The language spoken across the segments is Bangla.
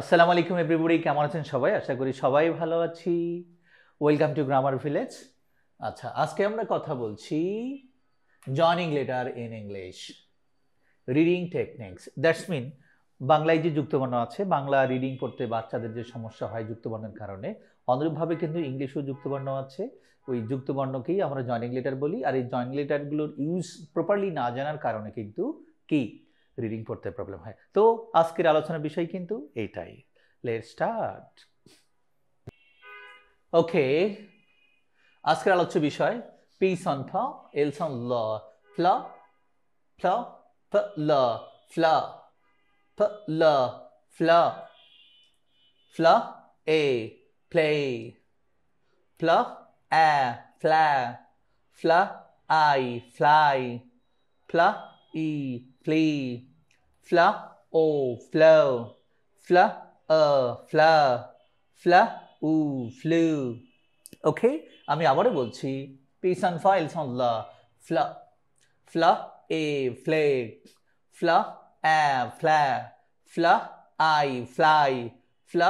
আসসালামু আলাইকুম এভরিবডি, কেমন আছেন সবাই? আশা করি সবাই ভালো আছি। Welcome to grammar village. আচ্ছা, আজকে আমরা কথা বলছি joining letter in English, reading techniques. That's mean বাংলায় যে যুক্তবর্ণ আছে, বাংলা রিডিং পড়তে বাচ্চাদের যে সমস্যা হয় যুক্তবর্ণের কারণে, অনুরূপভাবে কিন্তু ইংলিশেও যুক্তবর্ণ আছে। ওই যুক্তবর্ণকেই আমরা জয়নিং লেটার বলি। আর এই জয়নিং লেটারগুলোর ইউজ প্রপারলি না জানার কারণে কিন্তু কি রিডিং পড়তে প্রবলেম হয়। তো আজকের আলোচনার বিষয় কিন্তু এইটাই। Let's start. ওকে, আজকের আলোচ্য বিষয় পিস অন ফ, এলস অন ল, ফ্ল ফ্ল ফ ল, ফ্ল ফ ল, ফ্ল ফ্ল এ, প্লে, ফ্ল আ, ফ্লা, ফ্ল আই, ফ্লাই, ফ্ল ই, ফ্লি, ফ্ল ও, ফ্লো, ফ্ল ফ্ল, ফ্ল উ, ফ্লু। ওকে, আমি আবারও বলছি পিস অন ফ, এলস অন ল, ফ্ল ফ্ল এ, ফ্লেগ, ফ্ল আ, ফ্লা, ফ্ল আই, ফ্লাই, ফ্ল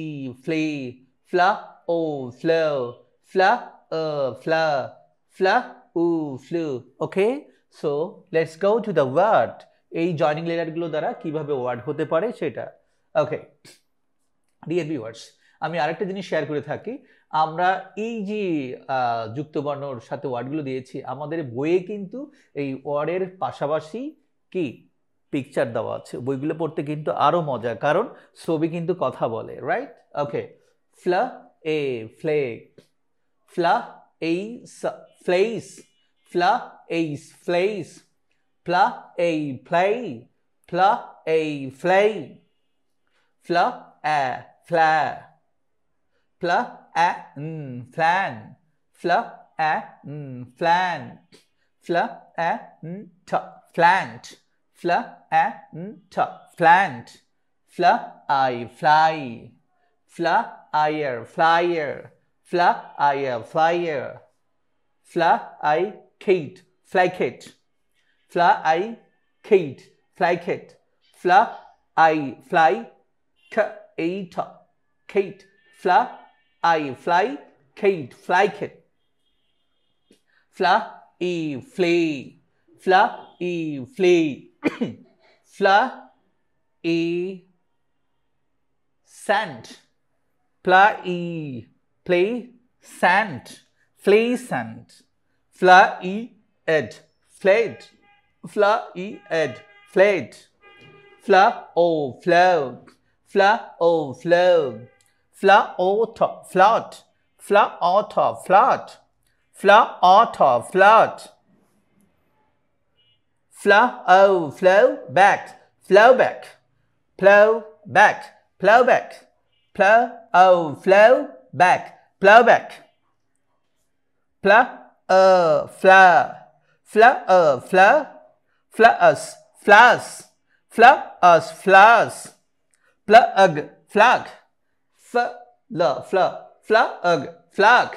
ই, ফ্লি, ফ্ল ও, ফ্লো, ফ্ল ফ্ল, ফ্ল উ, flu. Okay, so let's go to the word. এই জয়নিং লেটারগুলো দ্বারা কিভাবে ওয়ার্ড হতে পারে সেটা। ওকে ডিয়ার ভিউয়ার্স, আমি আরেকটা জিনিস শেয়ার করে থাকি। আমরা এই যে যুক্তবর্ণর সাথে ওয়ার্ডগুলো দিয়েছি, আমাদের বইয়ে কিন্তু এই ওয়ার্ডের পাশাপাশি কি পিকচার দেওয়া আছে। বইগুলো পড়তে কিন্তু আরো মজা, কারণ ছবি কিন্তু কথা বলে, রাইট? ওকে, ফ্লা এ, ফ্লেগ, ফ্লা এই, ফ্লেইস, ফ্লা এইস, ফ্লেইস, ফ্লা এই, ফ্লাই, ফ্লা এই, ফ্লাই, ফ্লা আ, ফ্লা, ফ্লা আ, ফ্ল্যান, ফ্লা আ, ফ্ল্যান, ফ্লা আ, ট, ফ্ল্যান্ট, ফ্লা আ, ট, ফ্ল্যান্ট, ফ্লা আই, ফ্লাই, ফ্লা আয়ার, ফ্লায়ার, ফ্লা আয়ার, ফ্লায়ার, ফ্লা আই, কেট, ফ্লাইকেট, ফ্লা আই, কেট, ফ্লাইকেট, ফ্লা আই, fly, eight, Kate, fla, I, fly, Kate, fly kit, fla, e, flee, fla, e, flee, fla, e, sand, fla, e, play, sand, flay, sand, fla, e, ed, flayed, fla, e, ed, flayed, fla, o, flowed, fla o, flow, fla o, top, float, fla o, top, float, fla o, top, float, fla o, flow, back, flow back, plow back, plow back, plow o, flow back, plow back, pla fla, fla fla, flus, flus, flus, flus, plug, flag, fl, flag, flag,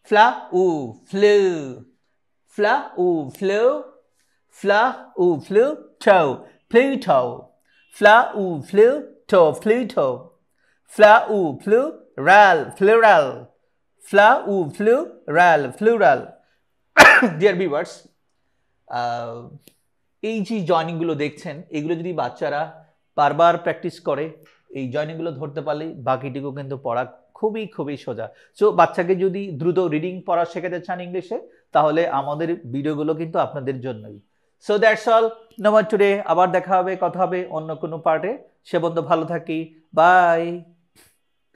fla u, flew, fla u, flew, fla u, flew, toe, Pluto, fla u, flew, toe, Pluto, fla u, flew, ral, plural, fla u, flew, ral, plural. Dear viewers, এই যে জয়নিংগুলো দেখছেন, এগুলো যদি বাচ্চারা বারবার প্র্যাকটিস করে, এই জয়নিংগুলো ধরতে পারলে বাকিটুকু কিন্তু পড়া খুবই খুবই সোজা। সো বাচ্চাকে যদি দ্রুত রিডিং পড়া শেখাতে চান ইংলিশে, তাহলে আমাদের ভিডিওগুলো কিন্তু আপনাদের জন্যই। So that's all, number today. আবার দেখা হবে, কথা হবে অন্য কোনো পার্টে। সে পর্যন্ত ভালো থাকি, বাই।